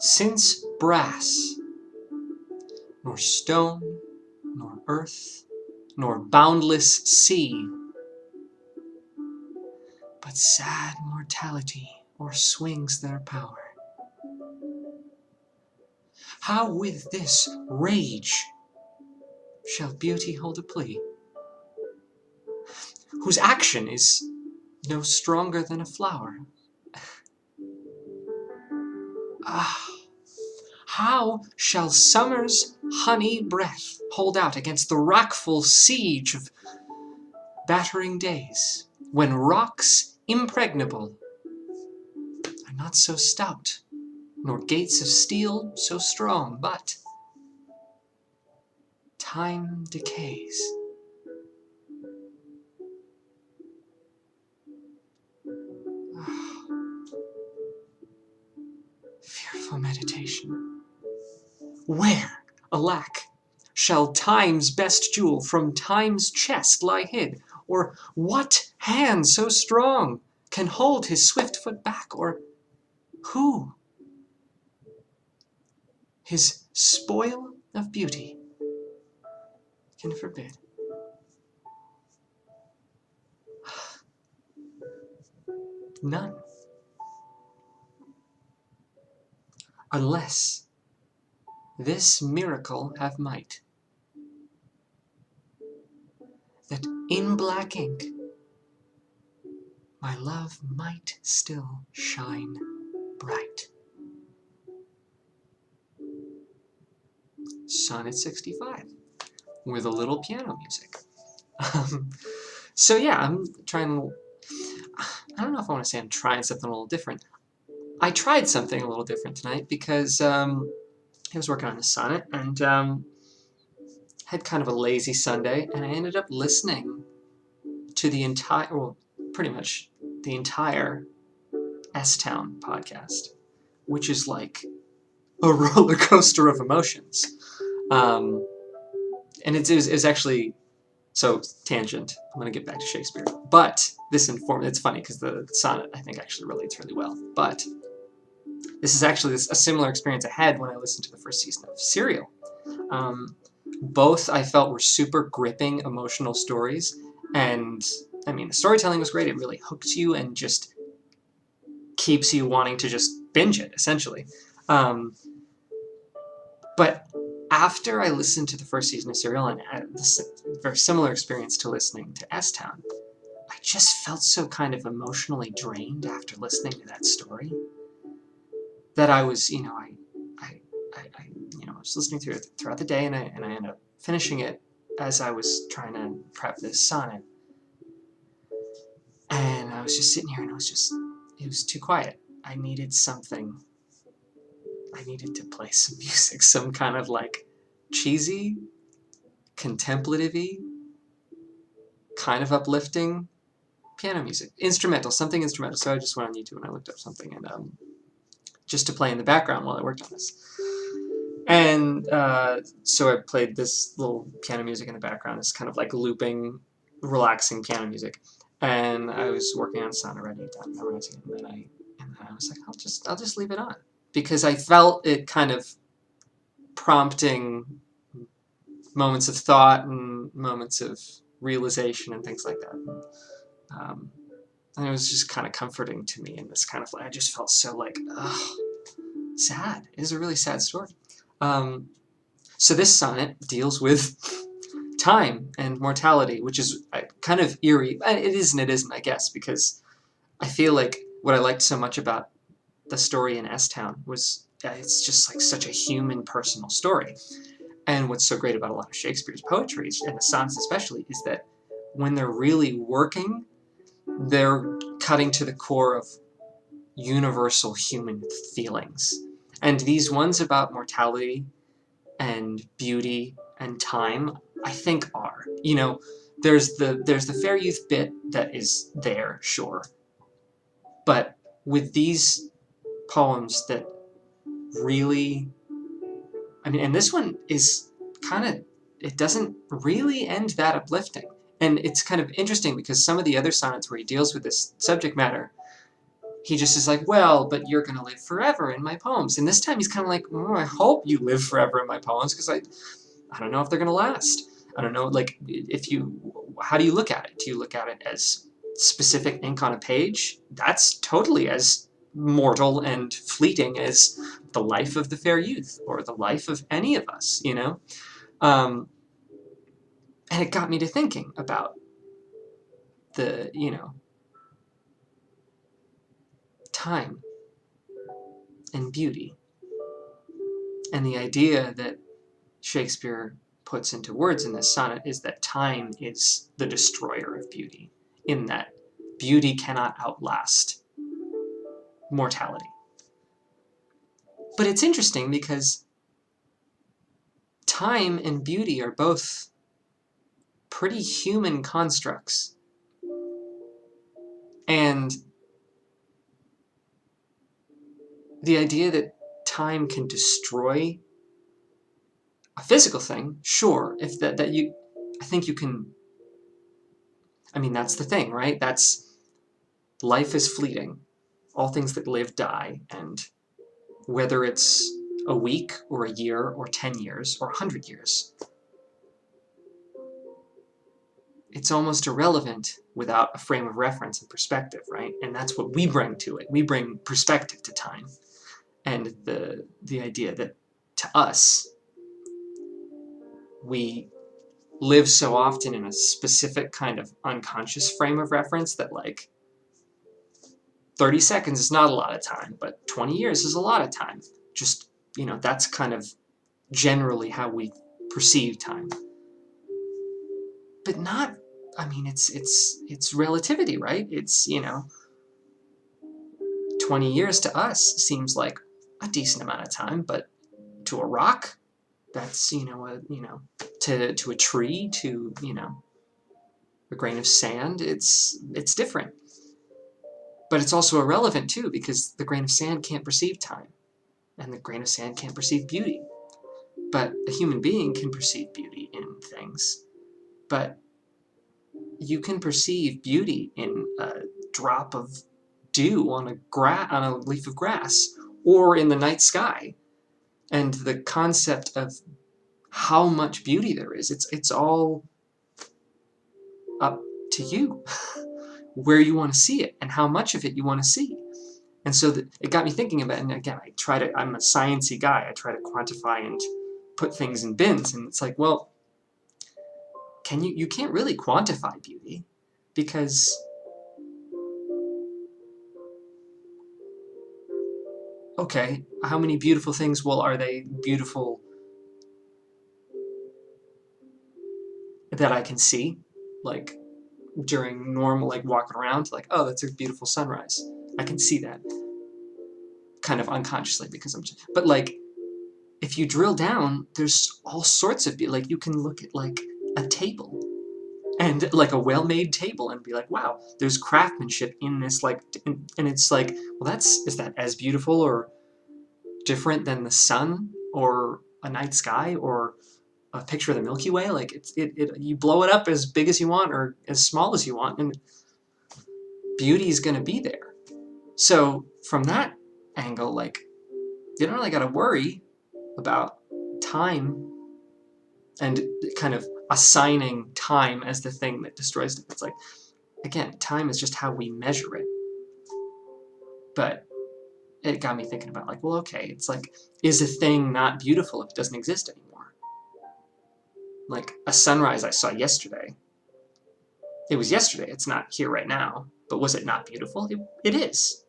Since brass, nor stone, nor earth, nor boundless sea, but sad mortality o'erswings their power. How with this rage shall beauty hold a plea, whose action is no stronger than a flower? Ah, how shall summer's honey breath hold out against the wrackful siege of battering days, when rocks impregnable are not so stout, nor gates of steel so strong, but time decays. Fearful meditation. Where, alack, shall time's best jewel from time's chest lie hid? Or what hand so strong can hold his swift foot back? Or who his spoil of beauty can forbid? None. Unless this miracle have might, that in black ink my love might still shine bright. Sonnet 65, with a little piano music. So yeah, I'm trying, I don't know if I want to say I'm trying something a little different. I tried something a little different tonight because I was working on a sonnet and had kind of a lazy Sunday, and I ended up listening to the entire, well, pretty much the entire S-Town podcast, which is like a roller coaster of emotions. And it's actually, so tangent, I'm going to get back to Shakespeare, but this it's funny because the sonnet I think actually relates really well, but this is actually a similar experience I had when I listened to the first season of Serial. Both I felt were super gripping emotional stories, and I mean the storytelling was great. It really hooks you and just keeps you wanting to just binge it, essentially. But after I listened to the first season of Serial, and I had this very similar experience to listening to S-Town, I just felt so kind of emotionally drained after listening to that story that I was, I was listening through it throughout the day, and I ended up finishing it as I was trying to prep this sonnet. And I was just sitting here, and it was too quiet. I needed something. I needed to play some music, some kind of like cheesy, contemplative-y, kind of uplifting piano music. Something instrumental. So I just went on YouTube and I looked up something, and just to play in the background while I worked on this. And so I played this little piano music in the background. It's kind of like looping, relaxing piano music. And I was working on sonnet, writing it down, memorizing it, and then I was like, I'll just leave it on, because I felt it kind of prompting moments of thought and moments of realization and things like that. And it was just kind of comforting to me in this kind of, I just felt so like, sad. It is a really sad story. So this sonnet deals with time and mortality, which is kind of eerie. It is and it isn't, I guess, because I feel like what I liked so much about the story in S-Town was it's just like such a human, personal story. And what's so great about a lot of Shakespeare's poetry, and the sonnets especially, is that when they're really working, they're cutting to the core of universal human feelings. And these ones about mortality and beauty and time, I think are. There's the fair youth bit that is there, sure. But with these poems that really, I mean, and this one is kind of, it doesn't really end that uplifting. And it's kind of interesting because some of the other sonnets where he deals with this subject matter, he just is like, well, but you're gonna live forever in my poems. And this time he's kind of like, oh, I hope you live forever in my poems, because I don't know if they're gonna last. I don't know, like, how do you look at it? Do you look at it as specific ink on a page? That's totally as mortal and fleeting as the life of the fair youth, or the life of any of us, you know? And it got me to thinking about the, time and beauty, and the idea that Shakespeare puts into words in this sonnet is that time is the destroyer of beauty, in that beauty cannot outlast mortality. But it's interesting because time and beauty are both pretty human constructs. And the idea that time can destroy a physical thing, sure, if that you, I think you can, I mean, that's the thing, right? That's, life is fleeting. All things that live die, and whether it's a week or a year or 10 years or 100 years, it's almost irrelevant without a frame of reference and perspective, right? And that's what we bring to it. We bring perspective to time, and the idea that, to us, we live so often in a specific kind of unconscious frame of reference that, like, 30 seconds is not a lot of time, but 20 years is a lot of time. Just, that's kind of generally how we perceive time. But not, I mean, it's relativity, right? It's, 20 years to us seems like a decent amount of time, but to a rock, that's, to a tree, to, a grain of sand, it's different. But it's also irrelevant too, because the grain of sand can't perceive time, and the grain of sand can't perceive beauty. But a human being can perceive beauty in things. But you can perceive beauty in a drop of dew on a leaf of grass, or in the night sky. And the concept of how much beauty there is, it's all up to you, where you want to see it and how much of it you want to see. And so it got me thinking about it. And again, I'm a sciencey guy. I try to quantify and put things in bins. And it's like, well, you can't really quantify beauty, because, okay, how many beautiful things, well, are they beautiful that I can see? Like, during normal, like, walking around, like, oh, that's a beautiful sunrise. I can see that kind of unconsciously, because but, like, if you drill down, there's all sorts of, like, you can look at, like, a table, and, like, a well-made table, and be like, wow, there's craftsmanship in this, like, and it's like, well, is that as beautiful or different than the sun, or a night sky, or a picture of the Milky Way? Like, you blow it up as big as you want, or as small as you want, and beauty is going to be there. So from that angle, like, you don't really got to worry about time and kind of assigning time as the thing that destroys it. It's like, again, time is just how we measure it. But it got me thinking about, like, well, okay, it's like, is a thing not beautiful if it doesn't exist anymore? Like, a sunrise I saw yesterday, it was yesterday, it's not here right now, but was it not beautiful? It is.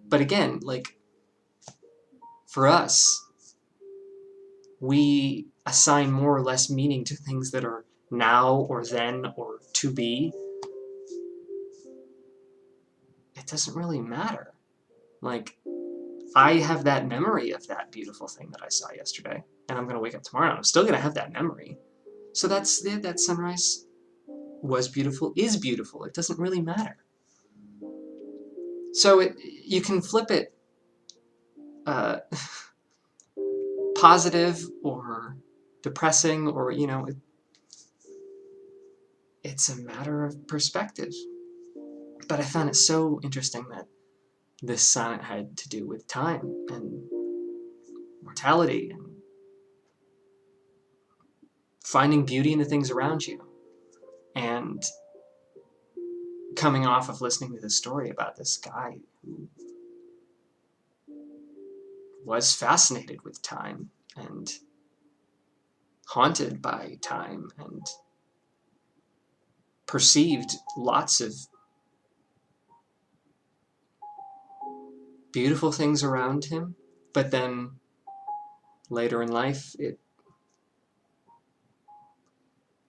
But again, like, for us, we assign more or less meaning to things that are now or then or to be. It doesn't really matter. Like, I have that memory of that beautiful thing that I saw yesterday, and I'm going to wake up tomorrow and I'm still going to have that memory. So that sunrise was beautiful, is beautiful. It doesn't really matter. So you can flip it positive or depressing, or, it's a matter of perspective. But I found it so interesting that this sonnet had to do with time and mortality and finding beauty in the things around you. And coming off of listening to this story about this guy who was fascinated with time and haunted by time and perceived lots of beautiful things around him, but then later in life,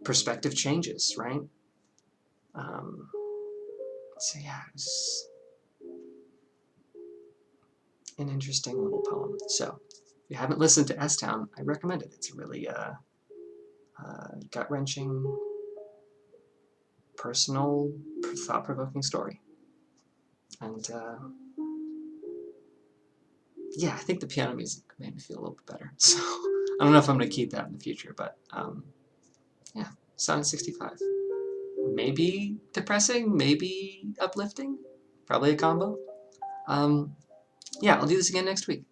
perspective changes, right? Um, so yeah, it was an interesting little poem. So if you haven't listened to S-Town, I recommend it. It's a really gut-wrenching, personal, thought-provoking story. And yeah, I think the piano music made me feel a little bit better. So I don't know if I'm going to keep that in the future, but yeah, Sonnet 65. Maybe depressing, maybe uplifting, probably a combo. Yeah, I'll do this again next week.